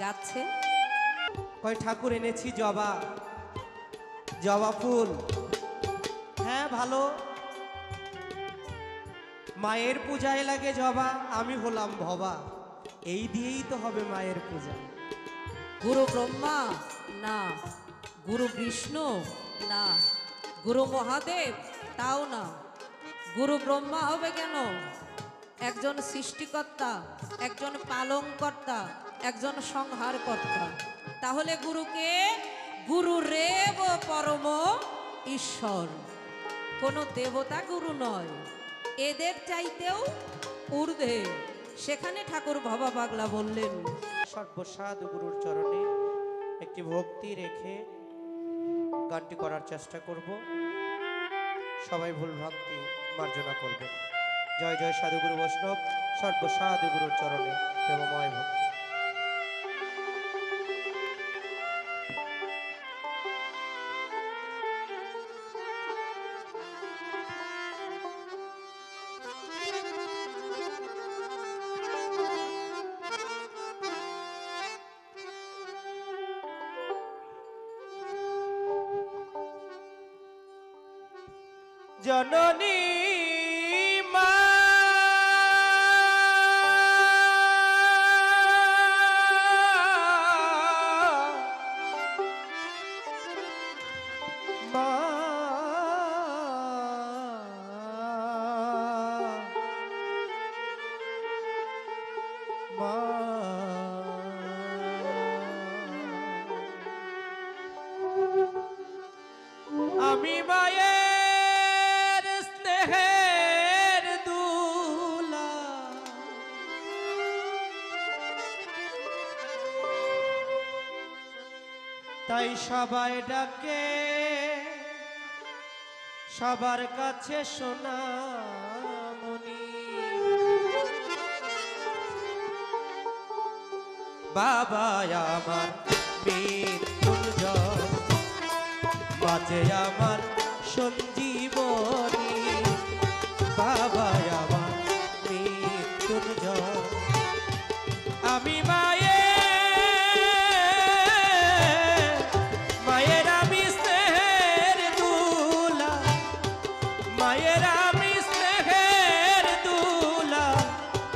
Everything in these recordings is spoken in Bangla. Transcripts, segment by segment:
গাচ্ছে। কয় ঠাকুর এনেছি জবা, জবা ফুল। হ্যাঁ ভালো, মায়ের পূজায় লাগে জবা, আমি হলাম ভবা, এই দিয়েই তো হবে মায়ের পূজা। গুরু ব্রহ্মা না, গুরু বিষ্ণু না, গুরু মহাদেব তাও না। গুরু ব্রহ্মা হবে কেন? একজন সৃষ্টিকর্তা, একজন পালনকর্তা, একজন সংহারকর্তা। তাহলে গুরুকে গুরুরেব পরম ঈশ্বর, কোনো দেবতা গুরু নয়, এদের চাইতেও ঊর্ধ্বে। সেখানে ঠাকুর ভবা পাগলা বললেন, সর্বসাধু গুরুর চরণে একটি ভক্তি রেখে গানটি করার চেষ্টা করব। সবাই ভুল ভক্তি মার্জনা করবেন। জয় জয় সাধুগুরু বৈষ্ণব, সর্বসাধু গুরুর চরণে প্রেমময় ভক্তি। জননী মা মা মা আমি মায়ের স্নেহের দুলা, তাই সবাই ডাকে, সবার কাছে সোনামণি। বাবা আমার মৃত্যুঞ্জয়, বাঁচে আমার সঞ্জীবনী। বাবা আমার মৃত্যুঞ্জয়, আমি মায়ের আমি স্নেহের দুলা, মায়ের আমি স্নেহের দুলা,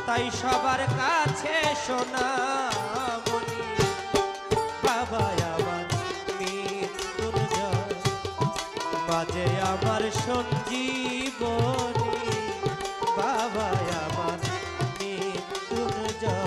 তাই সবার কাছে সোনামণি। বাবা আমার মৃত্যুঞ্জয়, বাজে আমার সঞ্জীবনী। বাবা আমার মৃত্যুঞ্জয়।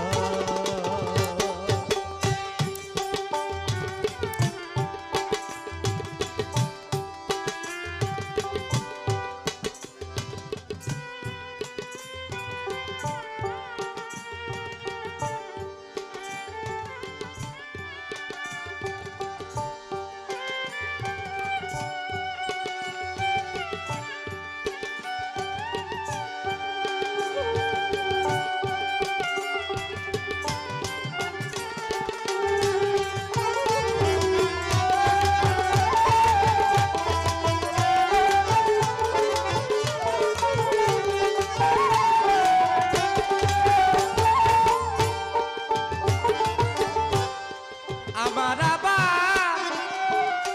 আমার আবার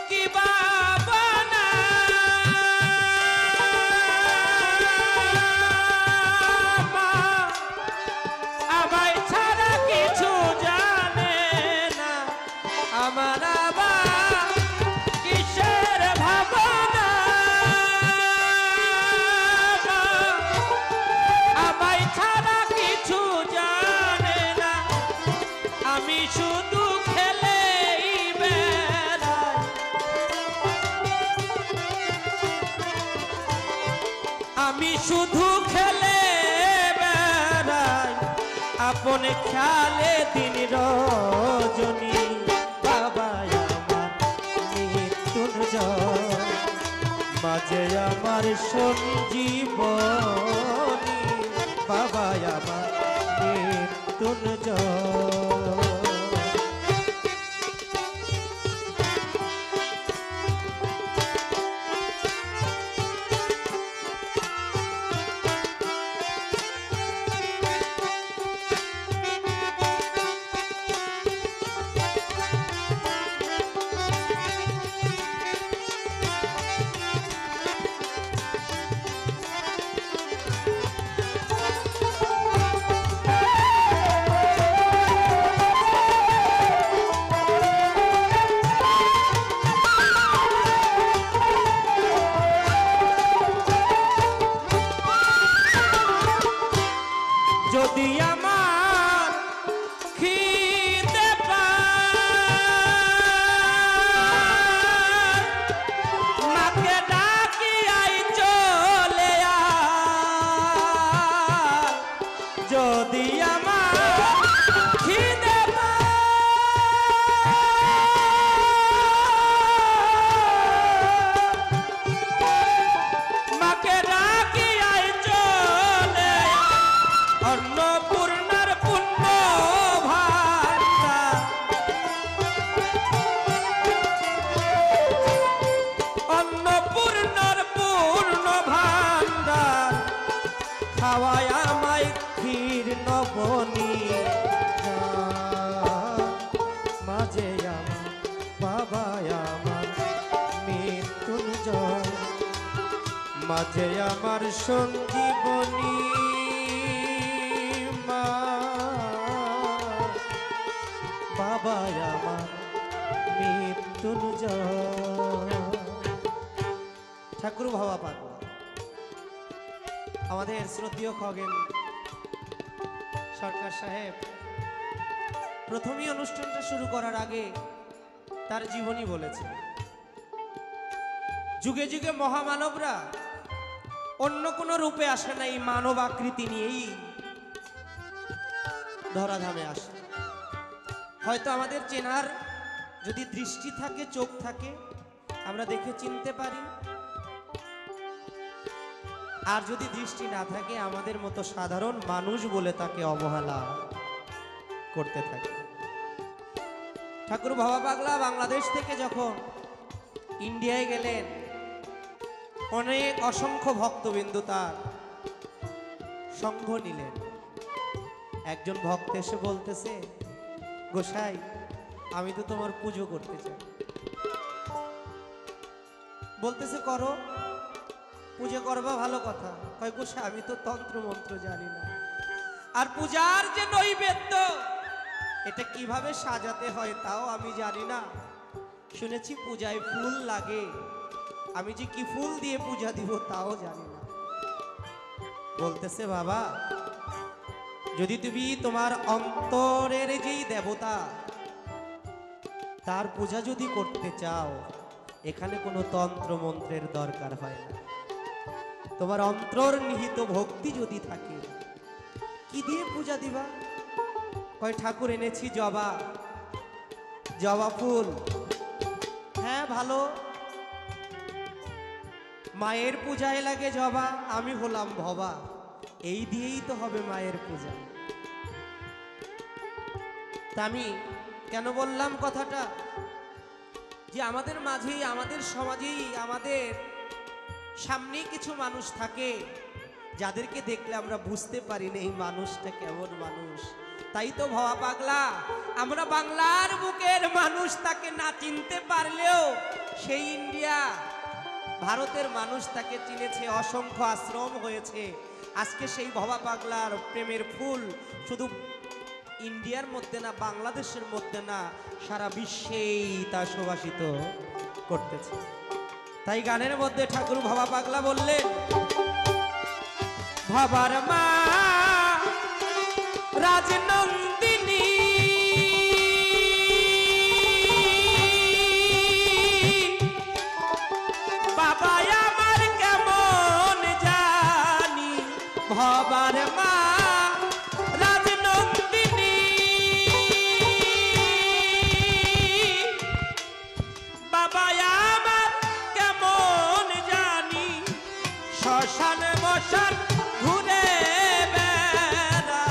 কি বাবা না, মা আমায় ছাড়া কিছু জানে না। আমার আবার কিসের ভাবনা, আমায় ছাড়া কিছু জানে না। আমি শুধু আমি শুধু খেলে বেড়াই, আপন খেয়ালে দিন রজনী। বাবা আমার মৃত্যুঞ্জয়, মাঝে আমার সঞ্জীবনী। বাবা আমার মৃত্যুঞ্জয়। মাঝে আমার সঞ্জীবনী মা, বাবা আমার মৃত্যুঞ্জয়। ঠাকুর ভাবা পাগলা আমাদের শ্রদ্ধেয় খগেন সরকার সাহেব প্রথমেই অনুষ্ঠানটা শুরু করার আগে তার জীবনী বলেছে, যুগে যুগে মহামানবরা অন্য কোন রূপে আসে না, এই মানব আকৃতি নিয়েই ধরাধামে আসে। হয়তো আমাদের চেনার যদি দৃষ্টি থাকে, চোখ থাকে, আমরা দেখে চিনতে পারি, আর যদি দৃষ্টি না থাকে আমাদের মতো সাধারণ মানুষ বলে তাকে অবহেলা করতে থাকে। ঠাকুর ভাবা পাগলা বাংলাদেশ থেকে যখন ইন্ডিয়ায় গেলেন, অনেক অসংখ্য ভক্তবিন্দু তার সঙ্গ নিলেন। একজন ভক্ত এসে বলতেছে, গোসাই আমি তো তোমার পুজো করতে চাই। বলতেছে করো, পুজো করবা, ভালো কথা। কয় গোসাই আমি তো তন্ত্র মন্ত্র জানি না, আর পূজার যে নৈবেদ্য এটা কিভাবে সাজাতে হয় তাও আমি জানি না। শুনেছি পূজায় ফুল লাগে, আমি যে কি ফুল দিয়ে পূজা দিব তাও জানি না। বলতেছে বাবা, যদি তুমি তোমার অন্তরের যেই দেবতা তার পূজা যদি করতে চাও, এখানে কোনো তন্ত্র মন্ত্রের দরকার হয় না। তোমার অন্তর্নিহিত ভক্তি যদি থাকে, কি দিয়ে পূজা দিবা? কয় ঠাকুর এনেছি জবা, জবা ফুল। হ্যাঁ ভালো, মায়ের পূজায় লাগে জবা, আমি হলাম ভবা, এই দিয়েই তো হবে মায়ের পূজা। তা আমি কেন বললাম কথাটা, যে আমাদের মাঝেই, আমাদের সমাজেই, আমাদের সামনেই কিছু মানুষ থাকে যাদেরকে দেখলে আমরা বুঝতে পারি না এই মানুষটা কেমন মানুষ। তাই তো ভাবা পাগলা, আমরা বাংলার বুকের মানুষ তাকে না চিনতে পারলেও সেই ইন্ডিয়া ভারতের মানুষ তাকে চিনেছে, অসংখ্য আশ্রম হয়েছে। আজকে সেই ভবা পাগলার প্রেমের ফুল শুধু ইন্ডিয়ার মধ্যে না, বাংলাদেশের মধ্যে না, সারা বিশ্বেই তা সুবাসিত করতেছে। তাই গানের মধ্যে ঠাকুর ভবা পাগলা বললেন, ভবার মা রাজনন্দিনী, বাবা আমার কেমন জানি, ভবার মা রাজনন্দিনী, বাবা আমার কেমন জানি, শ্মশান মশান ঘুরে বেড়া,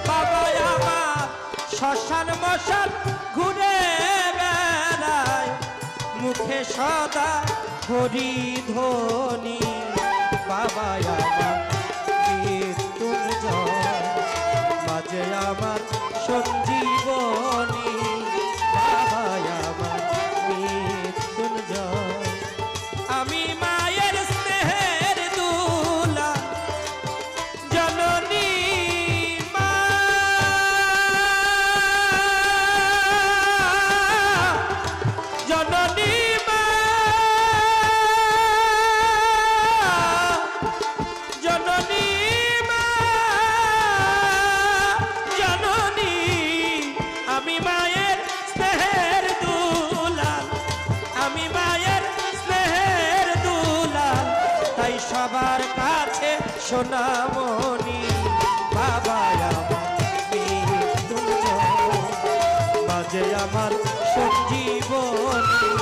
বাবা আমার শ্মশান মশান ঘুরে বেড়ায়, মুখে সদা হরি ধ্বনি, বাবা আমার মৃত্যুঞ্জয়, মাঝে আমার সঞ্জীবনী, বাবা আমার মৃত্যুঞ্জয়। আমি মায়ের স্নেহের দুলা, জননী মা, জননী মা, জননী মা, জননী, আমি মায়ের স্নেহের দুলাল, আমি মায়ের স্নেহের দুলাল, তাই সবার কাছে সোনামণি, বাবা আমার মৃত্যুঞ্জয়, মাঝে আমার সঞ্জীবনী,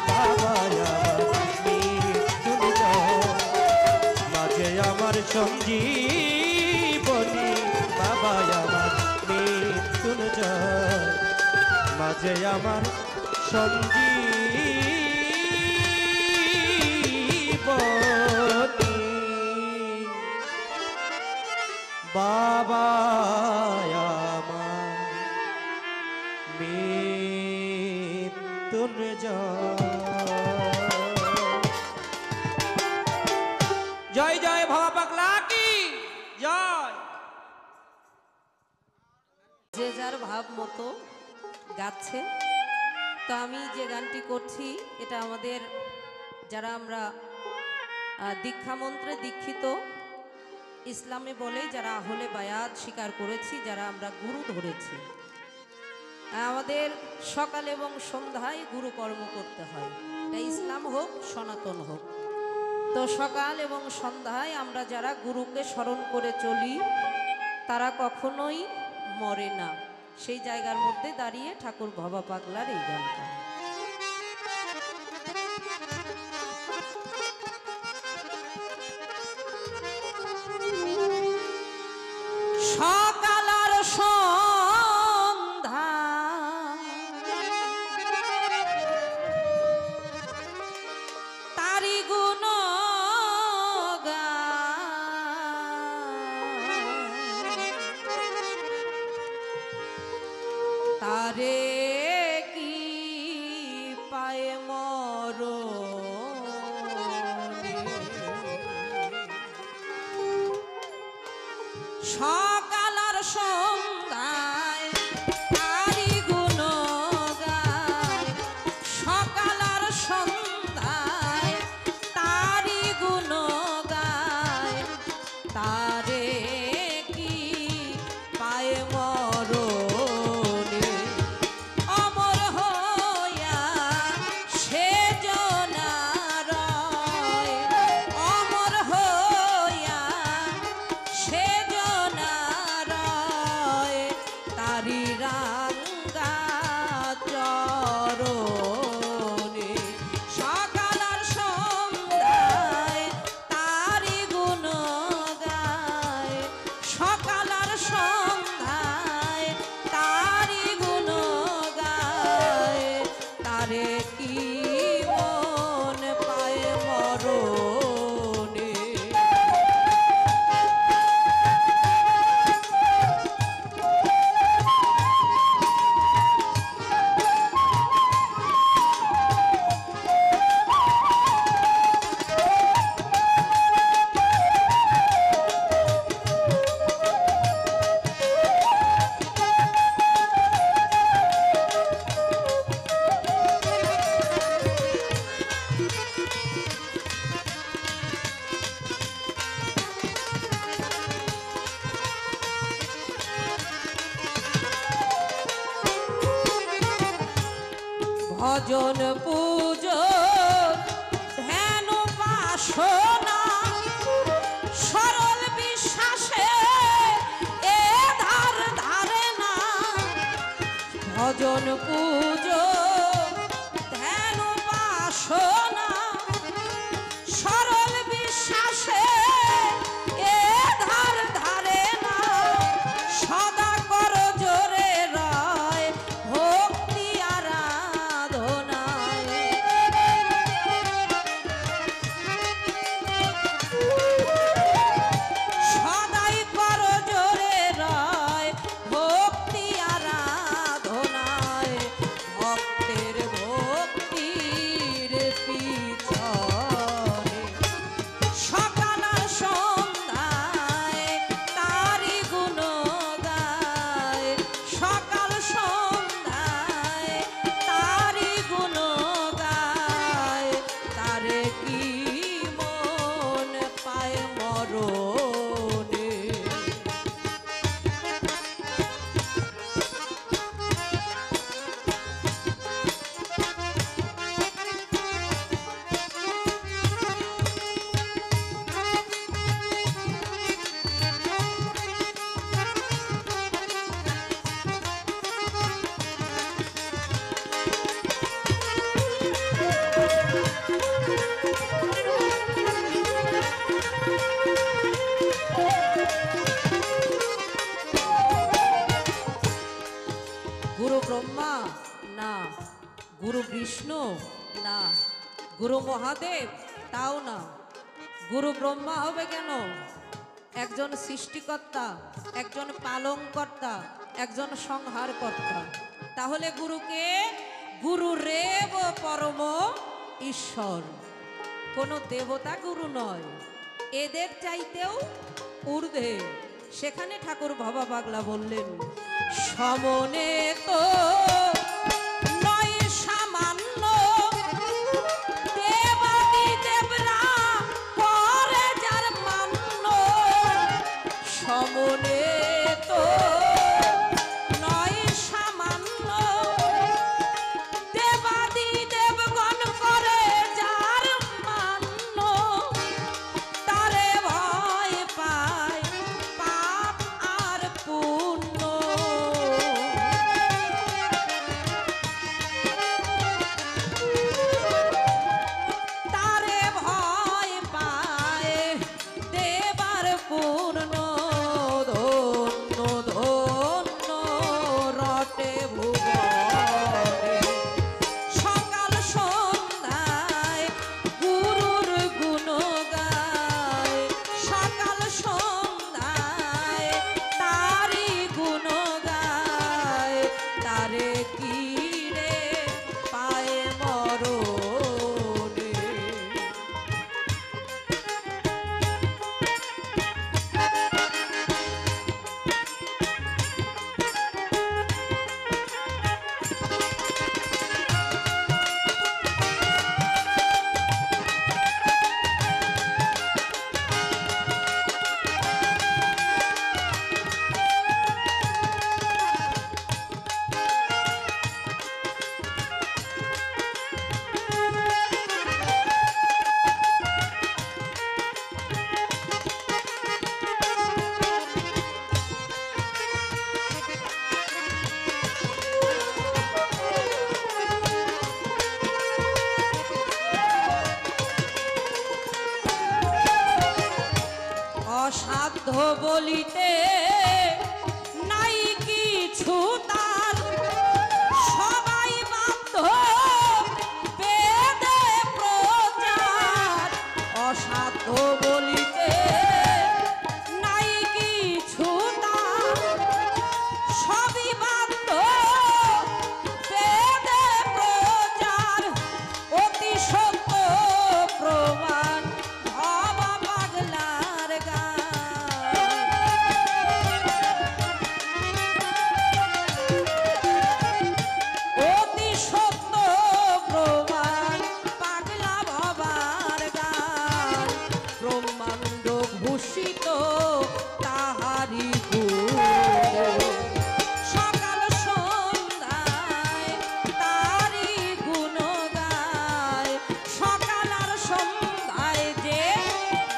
বাবা আমার মৃত্যুঞ্জয়, মাঝে আমার সঞ্জীবনী, বাবা আমার মৃত্যুঞ্জয়, মাঝে আমার সঞ্জীবনী, বাবা আমার মৃত্যুঞ্জয়। জয় জয় ভবা পাগলা কি জয়। যে যার ভাব মতো গাচ্ছে। তো আমি যে গানটি করছি এটা আমাদের যারা আমরা দীক্ষা মন্ত্রে দীক্ষিত, ইসলামে বলে যারা আহলে বায়াত স্বীকার করেছি, যারা আমরা গুরু ধরেছি, আমাদের সকাল এবং সন্ধ্যায় গুরু কর্ম করতে হয়। এটা ইসলাম হোক সনাতন হোক। তো সকাল এবং সন্ধ্যায় আমরা যারা গুরুকে স্মরণ করে চলি তারা কখনোই মরে না। সেই জায়গার মধ্যে দাঁড়িয়ে ঠাকুর ভবা পাগলার এই গানটা। সকাল আর সন্ধ্যা তারি গুণ তারে কি পায় মর সকাল আর সন্ধ্যায় তারি গুণ গায়, সকাল আর সন্ধ্যায় তারি গুণ গায়, তারে কি পায় মরণে অমর হইয়া সে জনারয়, অমর হইয়া সে জনারয় তারি রাঙ্গা চরণে সকাল আর সন্ধ্যায় তারি গুণ গায়, সকাল আর সন্ধ্যায় তারি গুণ গায়, তারে কি মন পায় মরণে। ভজন পূজো ধ্যান উপাসনা সরল বিশ্বাসে এ ধার ধারে না। ভজন পূজো ধ্যান উপাসনা সরল বিশ্বাসে এ ধার ধারে না। সদা কর জোরে রয় ভক্তি আরাধনায়, সদাই কর জোরে রয় ভক্তি আরাধনায়, ভক্তের ভক্তির পিছনে সকাল আর সন্ধ্যায় তারি গুণ গায়, সকাল সন্ধ্যায় তারি গুণ গায়, তারে কি মন পায় মরণে। গুরু ব্রহ্মা না, গুরু বিষ্ণু না, গুরু মহাদেব তাও না। গুরু ব্রহ্মা হবে কেন? একজন সৃষ্টিকর্তা, একজন পালনকর্তা, একজন সংহারকর্তা। তাহলে গুরুকে গুরু রেব পরম ঈশ্বর, কোনো দেবতা গুরু নয়। এদের চাইতেও ঊর্ধ্বে। সেখানে ঠাকুর বাবা পাগলা বললেন, সমনে তো নয় সামান্য, দেবাদি দেবরা করে যার মান্য। সমনে তো নয় সামান্য, দেবাদি দেবগণ করে যার মান্য। তারে ভয় পায় পাপ আর পুণ্য। তারে ভয় পায় দেবার পূর্ণ। ধন্য ধন্য রটে ভুবনে, সকাল সন্ধ্যায় গুরুর গুণ গায়। সকাল সন্ধ্যায় তারি গুণ গায়। তারে কি রে পায় মরণে। অসাধ্য বলিতে নাই কিছু তার, সবাই বাধ্য বেদে প্রচার। অসাধ্য বলিতে নাই কিছু তার, সবই বাধ্য বেদে প্রচার। অতি সত্য প্রমাণ ভবা পাগলার গান। অতি সত্য প্রমাণ পাগলা ভবার গান। ব্রহ্মাণ্ড ভূষিত তাহারি গুণ। সকাল সন্ধ্যায় তারি গুণ গায়। সকাল আর সন্ধ্যায় যে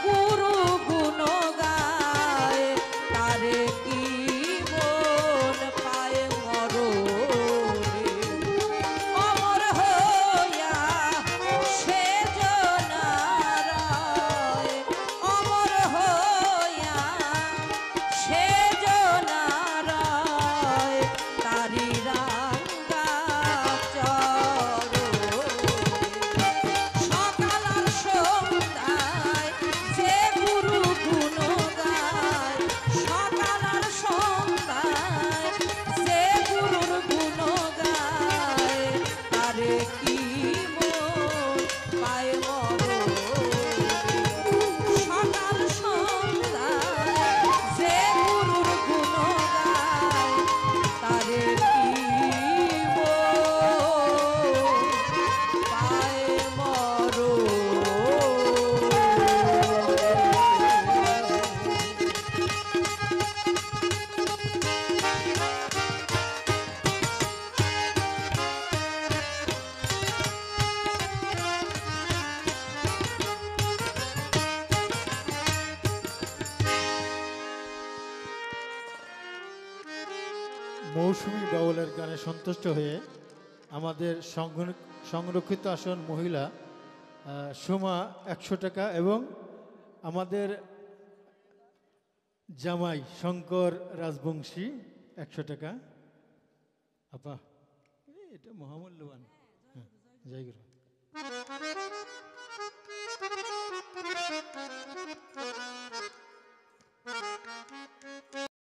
গুরু গুণ গায়। তারে কি মন পায় মরণে। অমর হইয়া সে জনারায়। অমর হইয়া সে জনারায়। তারি রাঙ্গা চরণে। সকাল আর সন্ধ্যায় যে গুরু গুণ গায়। সকাল আর সন্ধ্যায় যে গুরুর গুণ গায়। তারে কি মন পায় মরণে। সকাল সন্ধ্যায় যে গুরুর গুণ গায়। তারে কি মন পায় মরণে। মৌসুমী বাউলের গানে সন্তুষ্ট হয়ে আমাদের সংরক্ষিত আসন মহিলা সোমা 100 টাকা এবং আমাদের জামাই শঙ্কর রাজবংশী 100 টাকা। আপা এটা মহামূল্যবান। হ্যাঁ, জয় গুরু।